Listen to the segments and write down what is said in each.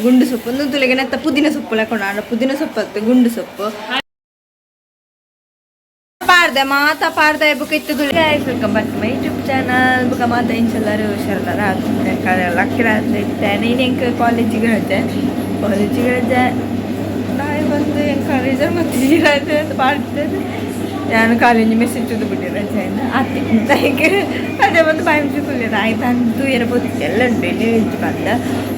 ಗುಂಡು ಸೊಪ್ಪು ಒಂದು ತುಳಿಗೆ ನೆತ್ತ ಪುದೀನ ಸೊಪ್ಪು ಲೆಕ್ಕೊಂಡು ಪುದೀನ ಸೊಪ್ಪು ಅತ್ತೆ ಗುಂಡು ಸೊಪ್ಪು ಪಾಡ್ದೆ ಮಾತಾ ಪಾಡ್ದೆ ಬುಕ್ ಇತ್ತು ತುಳಿ welcome back to my YouTube channel ಬುಕ್ಕ ಮಾತಾ ಇಂಚೆಲ್ಲರೂ ಹುಷಾರಲ್ಲ ಲಕ್ಕಿರ ಇತ್ತೆ ನೀನು ಹೆಂಗೆ ಕಾಲೇಜಿಗೆ ರಜೆ ನಾಳೆ ಬಂದು ಹೆಂಗೆ ರಿಸಲ್ಟ್ ಮತ್ತೆ ರಜೆ ಅಂತ ಪಾಡ್ತದೆ ನಾನು ಕಾಲೇಜ್ ಮೆಸೇಜ್ ಬಿಟ್ಟೆ ರಜೆಯಿಂದ ಅತ್ತೆ ಹೆಂಗೆ ಅದೇ ಬಂದು ಬಾಯಿ ಮುಚ್ಚಿಕೊಳ್ಳಿರ ಆಯ್ತು ಅಂತೂ ಇರಬಹುದು ಎಲ್ಲ ಉಂಟು ಎಣ್ಣೆ ಹೆಚ್ಚು ಬಂದ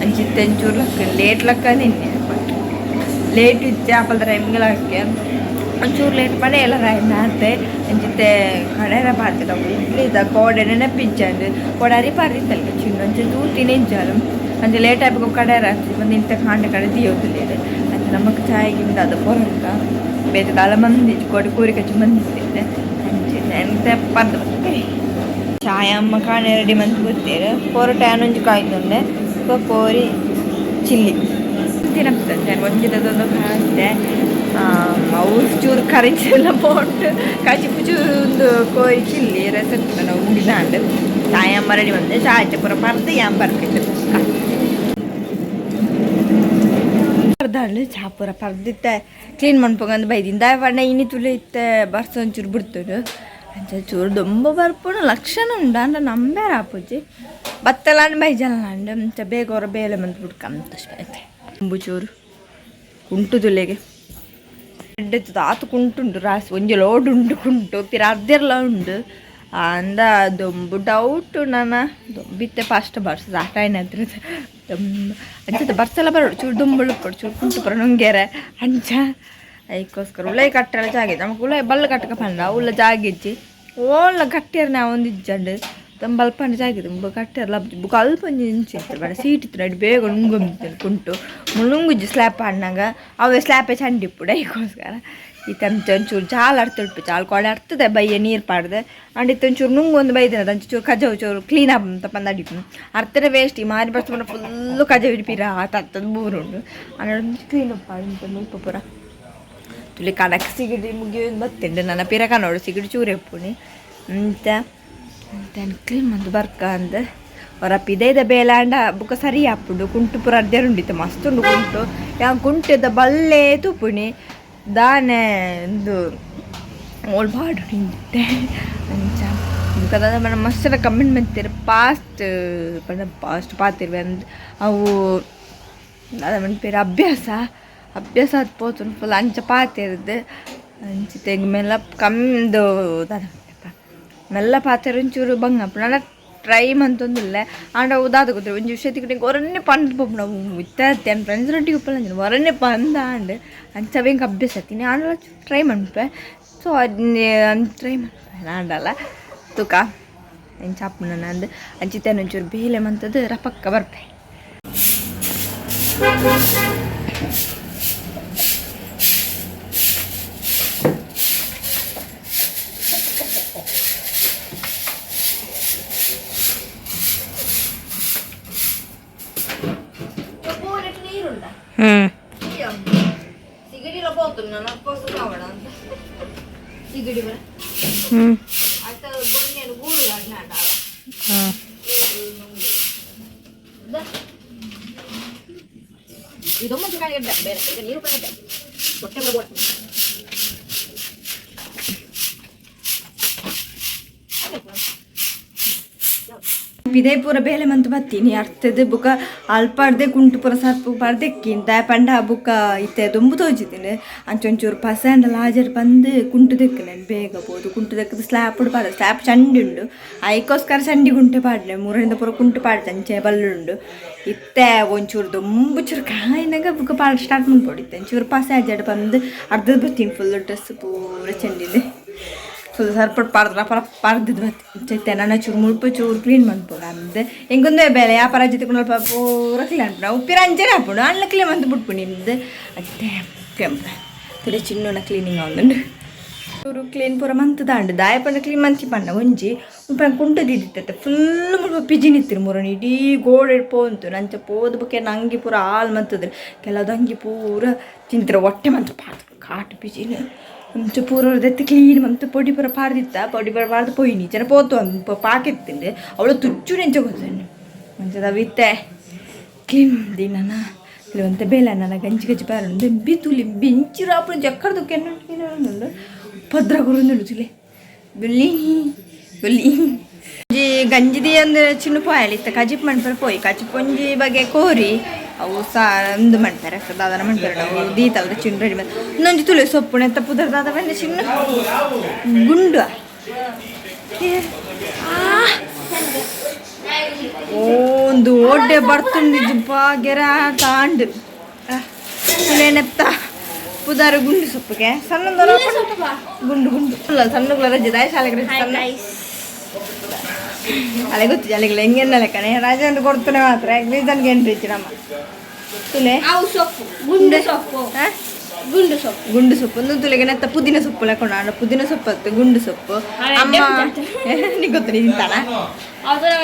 ಅಂಚಿತ್ತೆ ಅಂಚೂರು ಲಕ್ಕ ಲೇಟ್ ಲಕ್ಕ ನಿನ್ನೆ ಲೇಟ್ ಇচ্ছে ಆಪಲ್ ಟೈಮ್ಗೆ ಲಕ್ಕೆ ಒಂಚೂರು ಲೇಟ್ ಮಾಡಿ ಎಲ್ಲ ರಾಯ್ತೆ ಅಂಚಿತ್ತೆ ಕಡೆರ ಪಾರ್ತಿದ್ದ ಇಡ್ಲಿದ ಕೋಡೆ ನೆನಪಿಂಚಂಡು ಕೋಡಾರಿ ಪಾರಿತ್ತಲ್ಲ ಚಿನ್ನ ಅಂಚೆ ತೂತಿ ನೆಂಚಾಲು ಅಂಚೆ ಲೇಟ್ ಆಗಿ ಕಡೆರ ಬಂದು ಇಂಥ ಕಾಂಡೆ ಕಡೆ ದಿಯೋದಿಲ್ಲ ಅಂಚೆ ನಮಗೆ ಚಾಯ್ಗಿಂದ ಅದು ಪೊರಕ ಬೇರೆ ಕಾಲ ಮಂದಿ ಕೊಡಿ ಕೂರಿ ಕಚ್ಚಿ ಬಂದಿದ್ದೆ ಅಂಚೆ ಎಂತ ಪದ ಚಾಯ್ ಅಮ್ಮ ಕಾಣೆ ರೆಡಿ ಮಂತ್ ಗೊತ್ತೀರ ಪೊರಟ ಏನೊಂಜು ಕಾಯ್ದುಂಡೆ ಕೋರಿ ಚಿಲ್ಲಿ ತಿನ್ನಪ್ತಂತೆ ಒಂಜಿದೊಂದು ಕಾಣಿಸ್ದೆ ಅವ್ರು ಚೂರು ಕರೆಂಚೆಲ್ಲ ಪೋಟ್ಟು ಕಚಿಪು ಚೂರು ಒಂದು ಕೋರಿ ಚಿಲ್ಲಿ ರಸಕ್ಕೆ ನಾವು ಉಂಡಿದಾಂಡು ಚಾಯ್ ಅಮ್ಮ ರೆಡಿ ಬಂದೆ ಚಾಯ್ ಪೂರ ಪರ್ದು ಯಾಮ್ ಬರ್ಕಿತ್ತು ಪರ್ದಾಳು ಚಾ ಪೂರ ಪರ್ದಿತ್ತೆ ಕ್ಲೀನ್ ಮಾಡ್ಬೇಕಂದು ಬೈದಿಂದ ಬಣ್ಣ ಇನಿ ತುಳಿ ಇತ್ತೆ ಬರ್ಸ ಒಂಚೂರು ಬಿಡ್ತಡು ಅಂಚ ಚೂರು ದೊಂಬ ಬರ್ಪುಣ ಲಕ್ಷಣ ಉಂಡ ಅಂದ್ರೆ ನಂಬೇರ ಆಪುಜಿ ಬತ್ತಲಾಂಡು ಬೈಜಲ್ಲಾಂಡು ಅಂಚ ಬೇಗ ಅವ್ರ ಬೇಲೆ ಮಂತ್ ಬಿಡ್ಕಂತ ಐತೆ ತುಂಬು ಚೂರು ಕುಂಟು ತುಲೆಗೆ ಎಡ್ಡೆತ್ತದ ಆತು ಕುಂಟುಂಡು ರಾಸಿ ಒಂಜಿ ಲೋಡ್ ಉಂಡು ಕುಂಟು ಪಿರ ಅರ್ಧೆರ್ಲ ಉಂಡು ಅಂದ ದೊಂಬು ಡೌಟು ನಾನು ದೊಂಬಿತ್ತೆ ಫಸ್ಟ್ ಬರ್ಸದ ಆ ಟೈನ್ ಹತ್ರ ಅಂಚದ ಬರ್ಸೆಲ್ಲ ಬರೋಡು ಚೂರು ದುಂಬಳು ಕೊಡು ಚೂರು ಕುಂಟು ಬರೋ ನುಂಗ್ಯಾರೆ ಅಂಚ ಅದಕ್ಕೋಸ್ಕರ ಉಳ್ಳಾಯಿ ಕಟ್ಟೆಲ್ಲ ಜಾಗಿದ್ದು ನಮಗೆ ಉಳ್ಳಾಯಿ ಬಲ್ಲ ಕಟ್ಟಕ ಪಂಡ ಉಳ್ಳ ಜಾಗಿಜ್ಜಿ ಓಲ್ಲ ಕಟ್ಟಿಯರ್ ನಾವು ಒಂದು ಇಜ್ಜಂಡು ತುಂಬ ಅಲ್ಪ ಜಾಗಿದ್ದು ಕಟ್ಟಿಯರ್ಲ ಬುಕ್ ಅಲ್ಪ ಒಂದು ಇಂಚಿತ್ತು ಬೇಡ ಸೀಟ್ ಇತ್ತು ನಡಿ ಬೇಗ ನುಂಗೊಂಬಿತ್ತೇನೆ ಕುಂಟು ನುಂಗುಜ್ಜಿ ಸ್ಲ್ಯಾಪ್ ಆಡಿನಾಗ ಅವೇ ಸ್ಲ್ಯಾಪೇ ಚಂಡಿಪ್ಪುಡು ಅದಕ್ಕೋಸ್ಕರ ಈ ತಂಚ ಒಂಚೂರು ಚಾಲು ಅರ್ತಿಡ್ಪು ಚಾಲು ಕೊಡೆ ಅರ್ತದೆ ಬೈಯ ನೀರು ಪಾಡ್ದೆ ಅಂಡಿತ್ತು ಒಂಚೂರು ನುಂಗು ಒಂದು ಬೈದಿನದ ಒಂಚೂರು ಕಜವು ಚೂರು ಕ್ಲೀನ್ ಅಂತ ಪಂದ ಅಡಿಪು ಅರ್ತದೆ ವೇಸ್ಟ್ ಈ ಮಾರಿ ಬರ್ಸ್ಕೊಂಡು ಫುಲ್ಲು ಕಜ ಹಿಡಿಪಿರ ಆತದ ಮೂರುಂಡು ಅನ್ನೋದು ಕ್ಲೀನ್ ಅಪ್ ಮಾಡಿ ಉಪ್ಪು ಪೂರ ತುಳಿ ಕಡಕ್ಕೆ ಸಿಗಿಡಿ ಮುಗಿಯೋದು ಬತ್ತಂಡು ನನ್ನ ಪಿರಕ ನೋಡು ಸಿಗಿಡಿ ಚೂರು ಎಪ್ಪುನಿ ಅಂತ ಕ್ಲೀನ್ ಮಂದು ಬರ್ಕ ಅಂದ ಹೊರಪಿದ ಬೇಲಾಂಡ ಬುಕ್ಕ ಸರಿ ಹಾಪುಡು ಕುಂಟು ಪೂರ ಅರ್ಧೆರುಂಡಿತ್ತು ಮಸ್ತ್ ಉಂಡು ಕುಂಟು ಯಾವ ಕುಂಟದ ಬಲ್ಲೆ ತುಪ್ಪುನಿ ದಾನೆ ಒಂದು ಓಲ್ ಬಾಡು ನಿಂತೆ ಅಂಚ ಬುಕ್ಕದ మన ಮಸ್ತರ ಕಮೆಂಟ್ ಮಾಡ್ತೀರಿ ಪಾಸ್ಟ್ ಪಾತಿರ್ವೆ ಅಂದ್ ಅವು ಅದ మన పేరు ಅಭ್ಯಾಸ ಅದು ಪೋತು ಫುಲ್ ಅಂಚ ಪಾತಿರ್ದು ಅಂಚಿ ತೆಗೆ ಮೆಲ್ಲ ಕಮ್ಮಿಂದು ಮೆಲ್ಲ ಪಾತಿರ ಒಂಚೂರು ಬಂಗಪ್ಪ ನಾನು ಟ್ರೈ ಮಂತೊಂದಿಲ್ಲ ಆಂಡ ಉದಾದ ಗೊತ್ತಿರ ಒಂಜಿ ವಿಷಯ ತಿಕ್ಕಿ ಹೊರನ್ನೇ ಪಂಡ್ ಪೋಪು ನಾವು ಇತ್ತೆ ಫ್ರೆಂಡ್ಸ್ ರೊಟ್ಟಿಗೆ ಉಪ್ಪಲ್ಲ ಹೊರನ್ನೇ ಪಂದ ಆಂಡ್ ಅಂಚ ಬೆಂಗೆ ಅಭ್ಯಾಸ ಹತ್ತೀನಿ ಆಂಡ ಟ್ರೈ ಮಾಡ್ಪೆ ಸೊ ಅದು ಟ್ರೈ ಮಾಡ್ಪೆ ಆಂಡಲ್ಲ ತುಕ ಹೆಂಗೆ ಚಾಪು ನಾನು ಅಂದು ಅಂಚಿತೇನು ಒಂಚೂರು ಬೇಲೆ ಮಂತದ್ದು ರಪಕ್ಕ ಬರ್ಪೆ సిగడిలో పోతున్నా నాకు కోసం కావడం సిగడి అయితే నేను గూడు కట్టినాట ఇదో మంచి కానీ నీరు పైన పొట్ట ಇದೇ ಪೂರ ಬೇಲೆ ಮಂತು ಬತ್ತೀನಿ ಅರ್ಥದ ಬುಕ್ಕ ಅಲ್ಪಾಡ್ದೆ ಕುಂಟು ಪೂರ ಸರ್ಪು ಪರ್ದೆಕ್ಕಿಂತ ಪಂಡ ಬುಕ್ಕ ಇತ್ತೆ ದೊಂಬು ತೋಜಿದ್ದೀನಿ ಅಂಚೊಂಚೂರು ಪಸಂಡ ಲಾಜರ್ ಬಂದು ಕುಂಟು ದೆಕ್ಕನೆ ಬೇಗ ಬೋದು ಕುಂಟು ದೆಕ್ಕದ ಸ್ಲ್ಯಾಪ್ ಪಾಡ ಸ್ಲ್ಯಾಪ್ ಚಂಡಿ ಉಂಡು ಅದಕ್ಕೋಸ್ಕರ ಚಂಡಿ ಗುಂಟೆ ಪಾಡ್ನೆ ಮೂರರಿಂದ ಪೂರ ಕುಂಟು ಪಾಡ್ದೆ ಅಂಚೆ ಬಲ್ಲುಂಡು ಇತ್ತೆ ಒಂಚೂರು ದೊಂಬು ಚೂರು ಕಾಯಿನಾಗ ಬುಕ್ಕ ಪಾಡ ಸ್ಟಾರ್ಟ್ ಮಾಡ್ಕೊಡಿತ್ತೆ ಒಂಚೂರು ಪಸಾಜಡ್ ಬಂದು ಅರ್ಧದ ಬರ್ತೀನಿ ಫುಲ್ ಡ್ರೆಸ್ ಪೂರ ಚಂಡಿದೆ ಫುಲ್ ಸರ್ಪಟ್ಟು ಪಾರ್ದಿದ್ದು ಬತ್ತೆ ನನ್ನ ಚೂರು ಮುಳ್ಪು ಚೂರು ಕ್ಲೀನ್ ಮಾಡ್ಬೋಗ ಅಂದೆ ಹೆಂಗೊಂದೇ ಬೇಲೆ ವ್ಯಾಪಾರ ಜೊತೆ ಕುಣಲ್ಪ ಪೂರ ಕ್ಲೀನ್ ಮಾಡ್ಬಿಡ ಉಪ್ಪಿರ ಅಂಜನೆ ಹಾಕ್ಬಿಡು ಅಣ್ಣ ಕ್ಲೀನ್ ಮಂದು ಬಿಟ್ಬಿಡು ನಿಮ್ದು ಅತ್ತೆ ಕೆಂಪ ತಿಳಿ ಚಿನ್ನನ ಕ್ಲೀನಿಂಗ್ ಅವನು ಚೂರು ಕ್ಲೀನ್ ಪೂರ ಮಂತು ದಾಂಡು ದಾಯ ಪಂಡ ಕ್ಲೀನ್ ಮಂಚಿ ಪಂಡ ಒಂಜಿ ಉಪ್ಪ ಕುಂಟದಿದ್ದಿತ್ತೆ ಫುಲ್ ಮುಳ್ಪ ಪಿಜಿ ನಿತ್ತಿರು ಮೂರನ್ನು ಇಡೀ ಗೋಡೆ ಪೋಂತು ನಂಚ ಪೋದ ಬಕ್ಕೆ ನಂಗೆ ಪೂರ ಹಾಲು ಮಂತದ್ರಿ ಕೆಲದಂಗಿ ಪೂರ ತಿಂತಿರ ಹೊಟ್ಟೆ ಮಂತು ಕಾಟು ಪಿಜಿನ కొంచెం పూర్వదైతే క్లీన్ మంత పొడి పొర పారదిత్తా పొడి పొర పారది పోయి చిన్న పోతు పాకెత్తిండే ಅವಳು ತುಚ್ಚು ನೆಂಚ ಗೊತ್ತಂడి ಮಂಚದ ವಿತ್ತೆ ಕ್ಲೀನ್ ದಿನ లేదంటే బేలన్న గంజి గజ్జి పారుండు బితులి బెంచి రాపుడు జక్కడదు కెన్నుండు భద్ర గురుందుడు తులే బుల్లి ಬುಲ್ಲಿ ಗಂಜಿದಿ ಅಂದ್ರೆ ಚಿನ್ನು ಪಾಯಲಿ ಇತ್ತ ಕಜಿಪ್ ಮಾಡ್ತಾರೆ ಪೋಯಿ ಕಜಿಪ್ ಒಂಜಿ ಬಗೆ ಕೋರಿ ಅವು ಒಂದು ಮಾಡ್ತಾರೆ ದಾದನ ಮಾಡ್ತಾರೆ ನಾವು ದೀತಲ್ದ ಚಿನ್ನು ರೆಡಿ ಮಾಡಿ ಇನ್ನೊಂದು ತುಳಿ ಸೊಪ್ಪು ಎತ್ತ ಪುದರ್ ದಾದ ಬಂದು ಚಿನ್ನು ಗುಂಡು ಒಂದು ಓಡೆ ಬರ್ತುಂಡಿದ್ದು ಪಾಗೆರ ತಾಂಡು ತುಳೆನೆತ್ತ ಪುದಾರ ಗುಂಡು ಸೊಪ್ಪಿಗೆ ಸಣ್ಣ ಗುಂಡು ಗುಂಡು ಅಲ್ಲ ಸಣ್ಣಗಳ ರಜೆ ಶಾಲೆಗೆ ರಜೆ ಸಣ್ಣ ಅಲೆ ಗೊತ್ತು ಶಾಲೆಗಳು ಹೆಂಗೆನ್ನಲ್ಲ ಕಣೆ ರಾಜ ಅಂತ ಕೊಡ್ತಾನೆ ಮಾತ್ರ ರೀಸನ್ಗೆ ಏನು ರೀಚ್ ನಮ್ಮ ತುಲೆ ಸೊಪ್ಪು ಗುಂಡು ಸೊಪ್ಪು ಗುಂಡು ಸೊಪ್ಪು ಒಂದು ತುಲೆಗೆ ನೆತ್ತ ಪುದೀನ ಸೊಪ್ಪು ಲೆಕ್ಕೊಂಡು ಪುದೀನ ಸೊಪ್ಪು ಅತ್ತು ಗುಂಡು ಸೊಪ್ಪು ಅಮ್ಮ ನೀ ಗೊತ್ತು ನೀ ತಿಂತಾನ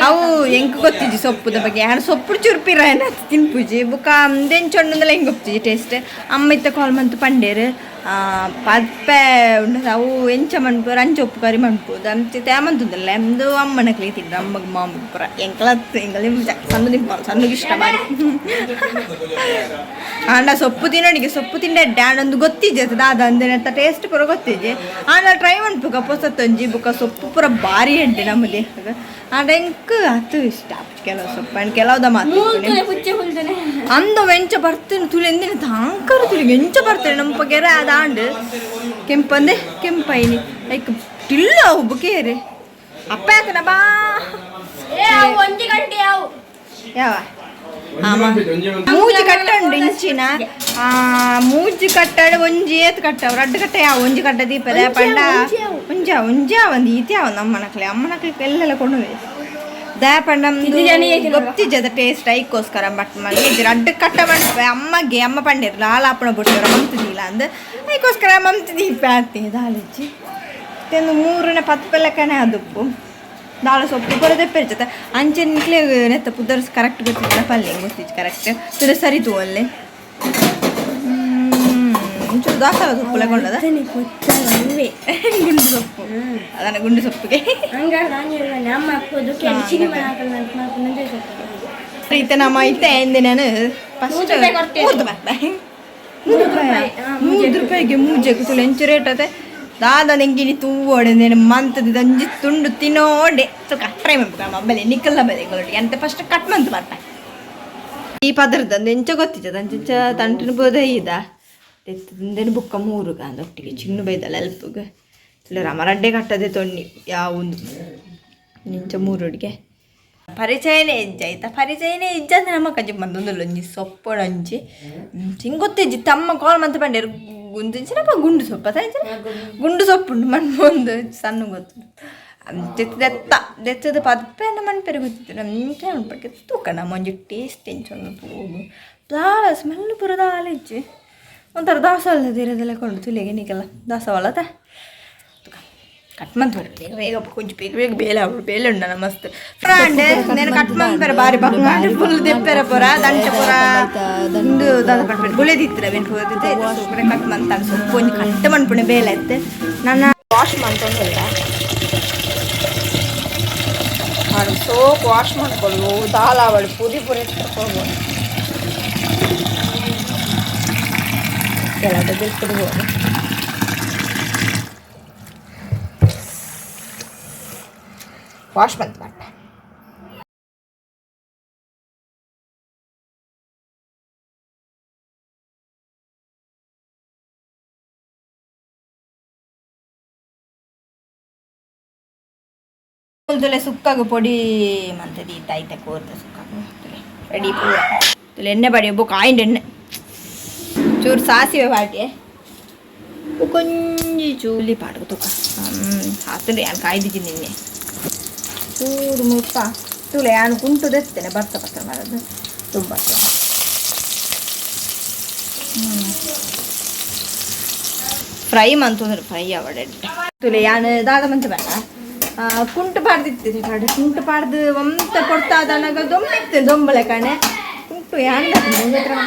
ಅವು ಹೆಂಗೆ ಗೊತ್ತಿದ್ದಿ ಸೊಪ್ಪುದ ಬಗ್ಗೆ ಯಾರು ಸೊಪ್ಪು ಚುರುಪಿರ ಏನ ತಿನ್ಪುಜಿ ಬುಕ್ಕ ದೆಂಚೊಣ್ಣಂದೆಲ್ಲ ಹೆಂಗೆ ಗೊತ್ತಿದ್ದಿ ಟೇಸ್ಟ್ ಅಮ್ಮ ಇತ್ತ ಕಾಲ್ ಮಂತು ಪಂಡೇರು ಪಪ್ಪೆ ಉಂಟು ಅವು ಎಂಚ ಮಣ್ಪುರ ಅಂಚೊಪ್ಪು ಕರಿ ಮಣ್ಪುದು ಅಂಚ ತೇಮಂತದಲ್ಲ ಎಂದು ಅಮ್ಮನಕ್ಲಿ ತಿಂದ್ರು ಅಮ್ಮಗೆ ಮಾಮೂಲು ಪುರ ಎಂಕ್ಲತ್ತು ಎಂಗಲಿ ಸಣ್ಣ ತಿನ್ಪಾಲು ಸಣ್ಣಗೆ ಇಷ್ಟ ಮಾಡಿ ಆಂಡ ಸೊಪ್ಪು ತಿನ್ನೋಡಿಗೆ ಸೊಪ್ಪು ತಿಂಡೆ ಆಂಡೊಂದು ಗೊತ್ತಿದ್ದೆ ದಾದ ಅಂದೇನಂತ ಟೇಸ್ಟ್ ಪುರ ಗೊತ್ತಿದ್ದೆ ಆಂಡ ಟ್ರೈ ಮಾಡ್ಬೇಕ ಪೊಸತ್ತೊಂಜಿ ಬುಕ್ಕ ಸೊಪ್ಪು ಪುರ ಭಾರಿ ಉಂಟು ನಮ್ಮ ದೇಹಕ್ಕೆ ಆಂಡ ಎಂಕ್ ಅದು ಇಷ್ಟ ಕೆಲವು ಸೊಪ್ಪು ಆ್ಯಂಡ್ ಕೆಲವುದ ಮಾತು ಅಂದು ವೆಂಚ ಬರ್ತೇನೆ ತುಳಿ ಎಂದಿನ ತಾಂಕರ ತುಳಿಗೆ ಎಂಚ ಬರ್ತೇನೆ ನಮ್ಮ ಪಗೆರೆ ಅದಾಂಡು ಕೆಂಪಂದೆ ಕೆಂಪೈನಿ ಲೈಕ್ ಟಿಲ್ಲ ಒಬ್ಬ ಕೇರೆ ಅಪ್ಪ ಯಾಕನ ಬಾ ಯಾವ ಮೂಜಿ ಕಟ್ಟಂಡು ಇಂಚಿನ ಮೂಜಿ ಕಟ್ಟಡ ಒಂಜಿ ಏತ್ ಕಟ್ಟವು ರಡ್ಡು ಕಟ್ಟ ಯಾವ ಒಂಜಿ ಕಟ್ಟ ದೀಪದ ಪಂಡ ಒಂಜ ಒಂದು ಈತಿ ಯಾವ ಅಮ್ಮನಕ್ಲಿ ಎಲ್ಲೆಲ್ಲ ಕೊಂಡು ದಯಪಂಡ ಗೊತ್ತಿದ್ದದ ಟೇಸ್ಟ್ ಐಕೋಸ್ಕರ ಬಟ್ ಮಲ್ಲಿ ರಡ್ಡು ಕಟ್ಟ ಮಾಡ್ತವೆ ಅಮ್ಮಗೆ ಅಮ್ಮ ಪಂಡಿರ್ಲ ಹಾಲಾಪಣ ಬಿಡ್ತಾರ ಮಮ್ತಿದ್ದಿಲ್ಲ ಅಂದು ಐಕೋಸ್ಕರ ಮಮ್ತಿ ದೀಪ ಆಗ್ತೀನಿ ದಾಳಿಚ್ಚಿ ಒಂದು 3ನೇ 10 ಪೆಲ್ಲಕ್ಕನೆ ಅದುಪ್ಪು ದಾಳ ಸೊಪ್ಪು ಬರೋದೇ ಪೆರ್ಚತ್ತ ಅಂಚೆ ನಿಕ್ಲೆ ನೆತ್ತ ಪುದರ್ಸ್ ಕರೆಕ್ಟ್ ಗೊತ್ತಿಲ್ಲ ಪಲ್ಯ ಗೊತ್ತಿತ್ತು ಕರೆಕ್ಟ್ ತುಲೆ ಸರಿತು ಅಲ್ಲೇ ಒಂಚೂರು ದಾಸವಾಳ ಸೊಪ್ಪು ಲೆಗೊಂಡದ ಗುಂಡು ಸೊಪ್ಪು ಅದನ್ನ ಗುಂಡು ಸೊಪ್ಪಿಗೆ ಈತ ನಮ್ಮ ಐತೆ ಎಂದೆ ನಾನು ಫಸ್ಟ್ 3 ರೂಪಾಯಿಗೆ ಮೂಜೆಗೆ ತುಳು ಎಂಚು ರೇಟ್ ಅದೇ ದಾದ ನೆಂಗಿನಿ ತೂವೋಡೆ ನೇನು ಮಂತದ ಅಂಜಿ ತುಂಡು ತಿನ್ನೋಡೆ ಟ್ರೈ ಮಾಡ್ಬೇಕು ಮೊಬೈಲ್ ನಿಕ್ಕಲ್ಲ ಬೆಲೆಗಳೊಟ್ಟಿಗೆ ಅಂತ ಫಸ್ಟ್ ಕಟ್ ಮಂತ್ ಬರ್ತಾರೆ ಈ ಪದರದ ಎಂಚ ಗೊತ್ತಿದ್ದದ ಅಂಚ ತಂಟಿನ ಬೋದ ಇದ ತೆತ್ತದಿಂದೇನು ಬುಕ್ಕ 3 ಅಂದೊಟ್ಟಿಗೆ ಚಿನ್ನು ಬೈದಲ್ಲ ಎಲ್ಪಗೆ ಇಲ್ಲ ರಮರಡ್ಡೆ ಕಟ್ಟದೆ ತೊಣ್ಣಿ ಯಾವೊಂದು ನಿಂಚ 3 ಒಟ್ಟಿಗೆ ಪರಿಚಯನೇ ಹೆಜ್ಜೆ ಆಯ್ತಾ ಪರಿಚಯನೇ ಹೆಜ್ಜೆ ಅಂದ್ರೆ ನಮ್ಮ ಕಜ್ಜಿ ಬಂದೊಂದು ಒಂಜಿ ಸೊಪ್ಪು ಅಂಜಿ ಹಿಂಗೆ ಗೊತ್ತಿಜ್ಜಿ ತಮ್ಮ ಕಾಲ್ ಮಂತ್ ಬಂಡೇರು ಗುಂದಿನ ಗುಂಡು ಸೊಪ್ಪು ಗುಂಡು ಸೊಪ್ಪು ಉಂಟು ಮಣ್ಣೊಂದು ಸಣ್ಣ ಗೊತ್ತು ದೆತ್ತದ ಪದಪೆಯನ್ನು ಮಣ್ಪೆರೆ ಗೊತ್ತಿತ್ತು ನಮ್ಗೆ ಉಂಟು ತೂಕ ನಮ್ಮ ಒಂಜಿ ಟೇಸ್ಟ್ ಎಂಚೊಂದು ಪೂಗು ದಾಳ ಸ್ಮೆಲ್ ಪೂರ ದಾಳ ಇಜ್ಜಿ ಒಂಥರ ದಾಸವಾಳ ಇರೋದೆಲ್ಲ ಕೊಂಡು ತುಲಿಗೆ ನೀಗೆಲ್ಲ ದಾಸವಾಳದ ಕಟ್ ಮಂತ್ ಬೇಗ ಬೇಗ ಕೊಂಚ ಬೇಗ ಬೇಗ ಬೇಲೆ ಉಂಡ ಮಸ್ತ್ ಫ್ರಾಂಡೆ నేను ಕಟ್ ಮಂಪೆರೆ ಬಾರಿ ಬಂಗಾಂಡೆ ಫುಲ್ ದೆಪ್ಪೆರೆ ಪುರ ದಂಚ ಪುರ ದಂಡು ದಾದ ಪಡ್ಪೆರೆ ಗುಳೆದಿತ್ತಿರ ವೆಂಟು ಹೋದಿತ್ತೆ ಸೂಪರ್ ಕಟ್ ಮಂತ್ ಅನ್ ಸೊಪ್ಪು ಒಂಜಿ ಕಟ್ ಮನ್ಪುಣೆ ಬೇಲೆ ಐತೆ ನನ್ನ ವಾಶ್ ಮಾಡ್ಕೊಂಡಲ್ಲ ಅದು ಸೋಪ್ ವಾಶ್ ಮಾಡ್ಕೊಳ್ಳು ದಾಲ್ ಅವಳು ಪುದಿ ಪುರಿ ಹೋಗ್ಬೋದು ಕೆಲವು ಬಿಡ್ಬೋದು ವಾಶ್ ಬಂತು ಬಟ್ಟೆ ಸುಕ್ಕಾಗ ಪೊಡಿ ಮಂತದಿ ತಾಯ್ತ ಕೋರ್ತ ಸುಕ್ಕಾಗ ರೆಡಿ ಪೂರ ಎಣ್ಣೆ ಬಡಿ ಒಬ್ಬ ಕಾಯಿಂಡ್ ಎಣ್ಣೆ ಚೂರು ಸಾಸಿವೆ ಬಾಟಿ ಕೊಂಚಿ ಚೂಲಿ ಪಾಡ್ಕು ತುಕ ಹಾತಂದ್ರೆ ಯಾನು ಕಾಯ್ದಿದ್ದೀನಿ ನಿನ್ನೆ ಚೂರು ಮುಟ್ಟ ತುಳೆ ಯಾನು ಕುಂಟು ತೆತ್ತೇನೆ ಬರ್ತಾ ಮಾಡೋದು ತುಂಬ ಫ್ರೈ ಮಂತಂದ್ರೆ ಫ್ರೈ ಅವಡೆ ತುಳೆ ಯಾನು ದಾದ ಮಂತ ಬೇಡ ಕುಂಟು ಪಾಡ್ದಿತ್ತಿರಿ ಕಡೆ ಕುಂಟು ಪಾಡ್ದು ಒಂತ ಕೊಡ್ತಾದನಾಗ ದೊಂಬಿತ್ತು ದೊಂಬಳೆ ಕಣೆ ಕುಂಟು ಯಾರು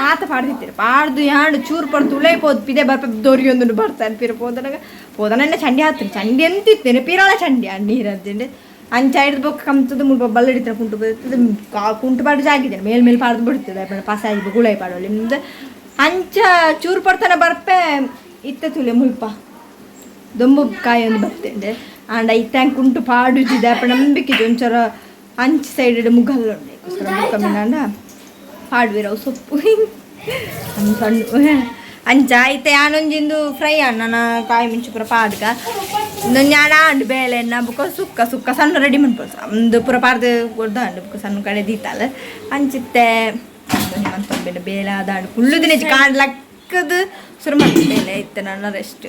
ಮಾತ ಪಾಡ್ದಿತ್ತಿರಿ ಪಾಡ್ದು ಯಾಡು ಚೂರು ಪಡ್ದು ತುಳೈಪೋದು ಪಿದೆ ಬರ್ಪ ದೊರಿಯೊಂದು ಬರ್ತಾನೆ ಪಿರ ಪೋದನಾಗ ಪೋದನನ್ನೇ ಚಂಡಿ ಹಾಕ್ತೀನಿ ಚಂಡಿ ಅಂತಿತ್ತೇನೆ ಪಿರಾಳ ಚಂಡಿ ನೀರಂತಂಡೆ ಅಂಚ ಹಿಡ್ದು ಬೊಕ್ಕ ಕಮ್ತದ ಮುಲ್ಪ ಬಲ್ಲಡಿತ್ರ ಕುಂಟು ಬರ್ತದೆ ಕುಂಟು ಪಾಡು ಜಾಗಿದೆ ಮೇಲ್ ಪಾಡ್ದು ಬಿಡ್ತದೆ ಪಾಸ ಆಗಿ ಗುಳಾಯಿ ಪಾಡೋಲಿ ನಿಮ್ದು ಅಂಚ ಚೂರು ಪಡ್ತಾನೆ ಬರ್ಪೆ ಇತ್ತ ತುಲೆ ಮುಲ್ಪ ದೊಂಬು ಕಾಯಿ ಒಂದು ಬರ್ತೇನೆ ಆಂಡ ಇತ್ತಂಗೆ ಕುಂಟು ಪಾಡುಜಿದೆ ಅಪ್ಪ ನಂಬಿಕೆ ಒಂಚೂರ ಅಂಚು ಸೈಡ್ ಮುಗಲ್ಲುಂಡೆ ಮುಖ ಮೀನಾಂಡ ಪಾಡುವಿರವು ಸೊಪ್ಪು ಸಣ್ಣ ಅಂಚ ಐತೆ ಯಾನೊಂಜಿಂದು ಫ್ರೈ ಅಣ್ಣ ಕಾಯಿ ಮುಂಚೆ ಪುರ ಪಾಡ್ಗ ನಾನು ಆಂಡು ಬೇಳೆ ಎಣ್ಣ ಬುಕ್ಕ ಸುಕ್ಕ ಸಣ್ಣ ರೆಡಿ ಮಾಡ್ಬೋದು ಒಂದು ಪುರ ಪಾಡ್ದು ಕೊಡ್ದು ಅಂಡು ಬುಕ್ಕ ಸಣ್ಣ ಕಡೆ ದೀತಲ್ಲ ಅಂಚಿತ್ತೆ ಮಂತೊಂಬೇಲೆ ಬೇಳೆ ಅದಾಂಡು ಫುಲ್ಲು ದಿನ ಕಾಡ್ಲಕ್ಕದು ಶುರು ಮಾಡ್ತೀನಿ ಬೇಳೆ ಇತ್ತು ನನ್ನ ರೆಸ್ಟ್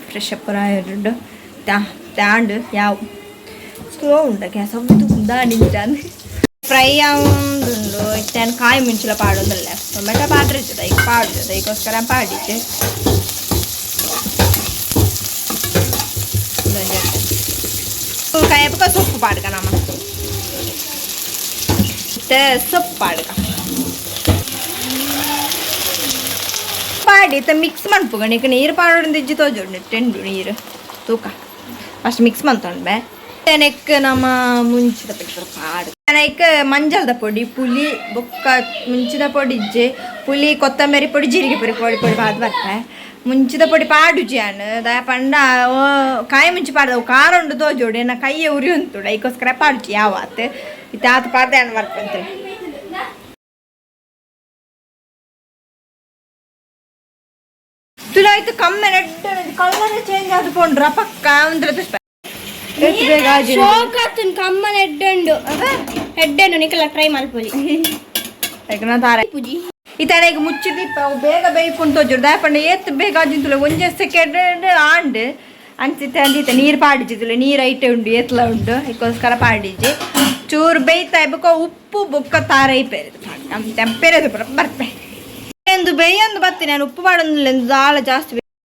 ಫ್ರೆಶ್ ಅಪ್ ಎರಡು ತಾಂಡು ಯಾವ ಸ್ಲೋ ಉಂಡ ಗ್ಯಾಸ್ ದಾಂಡಿಂಚಾನು ಫ್ರೈ ಆಗುಂಡು ಇತ್ತೇನು ಕಾಯಿ ಮುಂಚೆಲ್ಲ ಪಾಡೋದಲ್ಲ ಟೊಮೆಟೊ ಪಾಡ್ರಿರ್ತದೆ ಈಗ ಪಾಡ್ತದೆ ಈಗೋಸ್ಕರ ಪಾಡಿದ್ದೆ ಕಾಯಿ ಹಬ್ಬಕ್ಕೆ ಸೊಪ್ಪು ಪಾಡ್ಕ ನಮ್ಮ ಮತ್ತೆ ಸೊಪ್ಪು ಪಾಡ್ಕ ಪಾಡಿ ಮಿಕ್ಸ್ ಮಾಡ್ಪುಗಣ ಈಗ ನೀರು ಪಾಡೋದ್ರಿಂದ ಇಜ್ಜಿ ತೋಜೋಡು ಟೆಂಡು ನೀರು ತೂಕ ಅಷ್ಟು ಮಿಕ್ಸ್ ಮಾಡ್ತೊಂಡ್ಬೆ ನೆಕ್ ನಮ್ಮ ಮುಂಚಿದ ಪುಡಿ ಪಾಡು ನೆಕ್ ಮಂಜಲ್ದ ಪೊಡಿ ಪುಲಿ ಬೊಕ್ಕ ಮುಂಚಿದ ಪೊಡಿ ಇಜ್ಜೆ ಪುಲಿ ಕೊತ್ತಂಬರಿ ಪೊಡಿ ಜೀರಿಗೆ ಪೊಡಿ ಬಾದ್ ಬರ್ತೆ ಮುಂಚಿದ ಪೊಡಿ ಪಾಡುಜಿ ಅಣ್ಣ ದ ಪಂಡ ಕಾಯಿ ಮುಂಚೆ ಪಾಡ್ದವು ಖಾರ ಉಂಡು ತೋಜೋಡು ನಾ ಕೈಯೇ ಉರಿ ಉಂಟು ಐಕೋಸ್ಕರ ಪಾಡುಜಿ ಯಾವತ್ತು ಇತ್ತು ಆತ ಪಾಡ್ದೆ ಹಣ್ಣು ಬರ್ತಂತೆ ತುಲಾಯ್ತು ಕಮ್ಮಿ ನೆಟ್ಟು ಕಲರ್ ಚೇಂಜ್ ಆದ ಪೋಂಡ್ರ ಪಕ್ಕ ಅಂದ್ರೆ ಕಮ್ಮನ ಹೆಡ್ಡೆಂಡು ನಿಕಲ ಟ್ರೈ ಮಾಡ್ಕೊಳ್ಳಿ ಪೂಜಿ ಈ ತರ ಈಗ ಮುಚ್ಚಿದಿ ಬೇಗ ಬೇಯ್ಕೊಂಡು ತೋಜೋಡು ದಾಯಪಂಡ ಏತ್ ಬೇಗ ಆಜಿಂತುಲ ಒಂಜೆ ಸೆಕೆಂಡ್ ಆಂಡ್ ಅಂಚಿತ್ತೆ ಅಂದಿತ್ತೆ ನೀರು ಪಾಡಿಜಿದ್ಲು ನೀರು ಐಟೆ ಉಂಡು ಏತ್ಲ ಉಂಡು ಅದಕ್ಕೋಸ್ಕರ ಪಾಡಿಜಿ ಚೂರು ಬೇಯ್ತಾ ಬೊಕ್ಕ ಉಪ್ಪು ಬೊಕ್ಕ ತಾರೈ ಪೇರಿದು ತೆಂಪೆರೆದು ಬರ್ಪೆ ಎಂದು ಬೇಯೊಂದು ಬರ್ತೀನಿ ನಾನು ಉಪ್ಪು ಮಾಡೋದಿಲ್ಲ ದಾಳ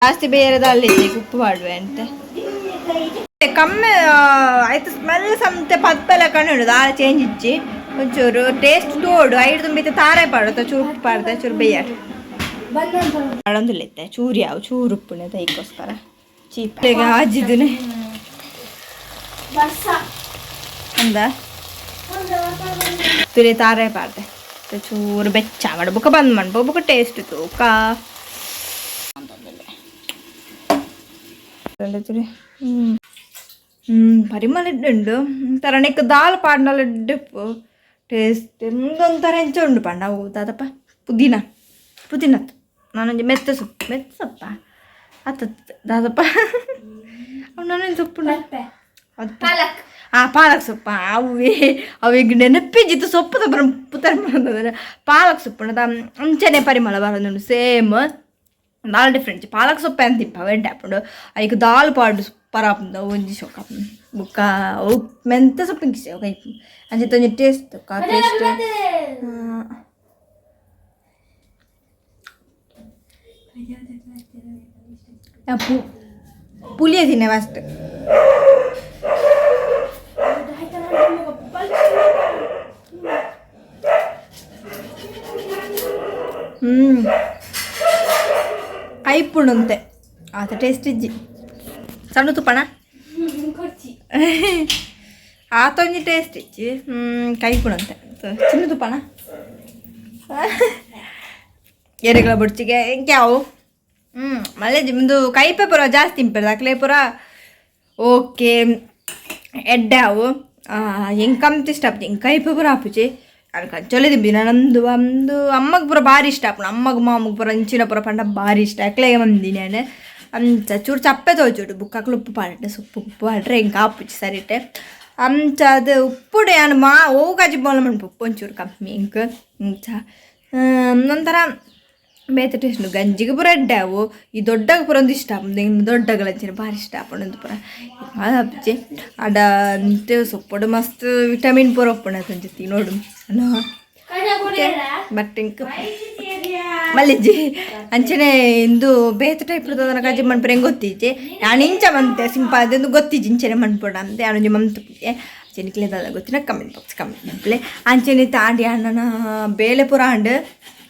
ಜಾಸ್ತಿ ಬೇಯರದ ಅಲ್ಲಿದ್ದೆ ಉಪ್ಪು ಮಾಡುವೆ ಅಂತ ಕಮ್ಮಿ ಆಯ್ತು ಸ್ಮೆಲ್ ಸಂತೆ ಪತ್ತೆಲ್ಲ ಕಣ್ಣು ದಾಳ ಚೇಂಜ್ ಇಚ್ಚಿ ಒಂಚೂರು ಟೇಸ್ಟ್ ತೋಡು ಐದು ತುಂಬಿತ್ತೆ ತಾರೆ ಪಾಡುತ್ತೆ ಚೂರು ಉಪ್ಪು ಪಾಡ್ದೆ ಚೂರು ಬೇಯಾಟ ಮಾಡೋದಿಲ್ಲ ಇತ್ತೆ ಚೂರು ಯಾವ ಚೂರು ಉಪ್ಪುನೆ ಅದಕ್ಕೋಸ್ಕರ ಚೀಪ್ ಈಗ ಆಜಿದ್ದನೆ ಅಂದ ತುರಿ ತಾರೆ ಪಾಡ್ದೆ ಚೂರು ಬೆಚ್ಚ ಮಾಡು ಬುಕ್ಕ ಬಂದ್ ಮಾಡ್ಬೋ ಬುಕ್ಕ ಟೇಸ್ಟ್ ತೂಕ ಪರಿಮಳ ಉಂಡು ತರ ನೆಕ್ ದಾಲ್ ಪಾಡ್ನಲ್ಲ ಡಿಪ್ಪು ಟೇಸ್ಟ್ ಒಂದೊಂಥರ ಹೆಂಚ ಉಂಡು ಪಂಡ ಅವು ದಾದಪ್ಪ ಪುದೀನತ್ತು ನಾನೊಂದು ಮೆತ್ತ ಸೊಪ್ಪ ಹತ್ತತ್ತು ದಾದಪ್ಪ ಅವು ನಾನೊಂದು ಸೊಪ್ಪು ಪಾಲಕ್ ಸೊಪ್ಪ ಅವೀಗ ನೆನಪಿಜಿತ್ತು ಸೊಪ್ಪು ಪುತ್ತರ ಪಾಲಕ್ ಸೊಪ್ಪು ಅಂಚನೆ ಪರಿಮಳ ಬರೋದು ಸೇಮ್ ದಾಲ್ ಡಿಫ್ರೆಂಟ್ ಪಾಲಕ್ ಸೊಪ್ಪೆ ಅಂತಿಪ್ಪ ವೆಂಟೆ ಹಾಕೊಂಡು ಈಗ ದಾಲ್ ಪಾಡು ಪರಾಪುಂದ ಒಂಜಿ ಸೊಕ್ಕ ಬುಕ್ಕ ಮೆಂತ ಸೊಪ್ಪು ಇಂಕಿಸಿ ಕೈ ಅಂಚಿತ್ತು ಒಂಜಿ ಟೇಸ್ಟ್ ಪುಲಿಯ ತಿನ್ನೆ ಫಸ್ಟ್ ಕೈಪುಣಂತೆ ಆತ ಟೇಸ್ಟ್ ಇಜ್ಜಿ ಸಣ್ಣ ತುಪ್ಪಣ ಆತ ಒಂಜಿ ಟೇಸ್ಟ್ ಇಜ್ಜಿ ಕೈಪುಣಂತೆ ಚಿನ್ನ ತುಪ್ಪಣ ಎರೆಗಳ ಬುಡ್ಚಿಗೆ ಯಾವು ಮಳೆ ನಿಮ್ಮದು ಕೈಪೆ ಪುರ ಜಾಸ್ತಿ ಇಂಪೇರು ಅಕ್ಲೆ ಪುರ ಓಕೆ ಎಡ್ಡೆ ಅವು ಹೆಂಗೆ ಕಮ್ತಿ ಇಷ್ಟ ಆಪುಜಿ ಹಿಂಗೆ ಕೈಪೆ ಪುರ ಆಪುಜಿ ಅದು ಕಂಚೊಲೆ ದಿಬ್ಬಿ ನಂದು ಒಂದು ಅಮ್ಮಗೆ ಪುರ ಭಾರಿ ಇಷ್ಟ ಆಪುಣ ಅಮ್ಮಗೆ ಮಾಮಗೆ ಪುರ ಅಂಚಿನ ಪುರ ಪಂಡ ಭಾರಿ ಇಷ್ಟ ಅಕ್ಲೆ ಮಂದಿನಿ ನಾನು ಅಂಚ ಚೂರು ಚಪ್ಪೆ ತೋಜೋಡು ಬುಕ್ಕಾಕ್ಲು ಉಪ್ಪು ಪಾಡ್ರೆ ಸೊಪ್ಪು ಉಪ್ಪು ಪಾಡ್ರೆ ಹಿಂಗೆ ಆಪುಜಿ ಸರಿಟೆ ಅಂಚ ಅದು ಉಪ್ಪುಡು ನಾನು ಹೋಗಾಜಿ ಬೋಲ ಮಾಡ್ಬೇಕು ಉಪ್ಪು ಒಂಚೂರು ಕಮ್ಮಿ ಹಿಂಗೆ ಅಂಚ ನಂತರ ಬೇತೆ ಟೇಸ್ಟ್ ಗಂಜಿಗೆ ಪುರ ಎಡ್ಡೆ ಅವು ಈ ದೊಡ್ಡಗ ಪುರ ಒಂದು ಇಷ್ಟ ಆಪುಂಡು ದೊಡ್ಡಗಳಂಚಿನ ಭಾರಿ ಇಷ್ಟ ಆಪುಂಡು ಪುರ ಆಪುಜಿ ಅಡ ಅಂತೆ ಸೊಪ್ಪು ಮಸ್ತ್ ವಿಟಮಿನ್ ಪೂರ ಒಪ್ಪುಣ ತಂಜಿ ನೋಡು ಬಟ್ ಇಂಕ ಮಲ್ಲಿಜ್ಜಿ ಅಂಚನೆ ಇಂದು ಬೇತೆ ಟೈಪ್ ಇರ್ತದ ಕಜ್ಜಿ ಮಣ್ಪುರ ಹೆಂಗೆ ಗೊತ್ತಿಜ್ಜಿ ನಾನು ಇಂಚ ಮಂತೆ ಸಿಂಪಲ್ ಅದೊಂದು ಗೊತ್ತಿಜ್ಜಿ ಇಂಚನೆ ಮಣ್ಪುಡ ಅಂತ ಯಾನೊಂಜಿ ಮಂತುಪ್ಪಿಗೆ ಅಂಚೆನಿಕ್ಲೆ ಗೊತ್ತಿನ ಕಮೆಂಟ್ ಬಾಕ್ಸ್ ಕಮೆಂಟ್ ಮಂಪ್ಲೆ ಅಂಚನೆ ತಾಂಡಿ ಅಣ್ಣನ ಬೇಳೆ ಪುರ ಅಂಡು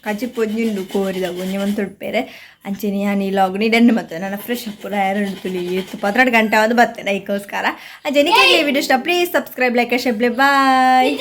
ಕಚಿ ಪೊಂಜುಂಡು ಕೋರಿದ ಒಂಜಿ ಒಂದು ತುಡ್ಪೇರೆ ಅಂಚೆನೆ ನಾನು ಈ ಲಾಗ್ನಿ ಡನ್ ಮತ್ತೆ ನನ್ನ ಫ್ರೆಶ್ ಪೂರ ಎರಡು ತುಳಿ 12 ಗಂಟೆ ಒಂದು ಬರ್ತೇನೆ ಅದಕ್ಕೋಸ್ಕರ ಅಂಚೆನೆ ಈ ವಿಡಿಯೋ ಇಷ್ಟ please subscribe like share bye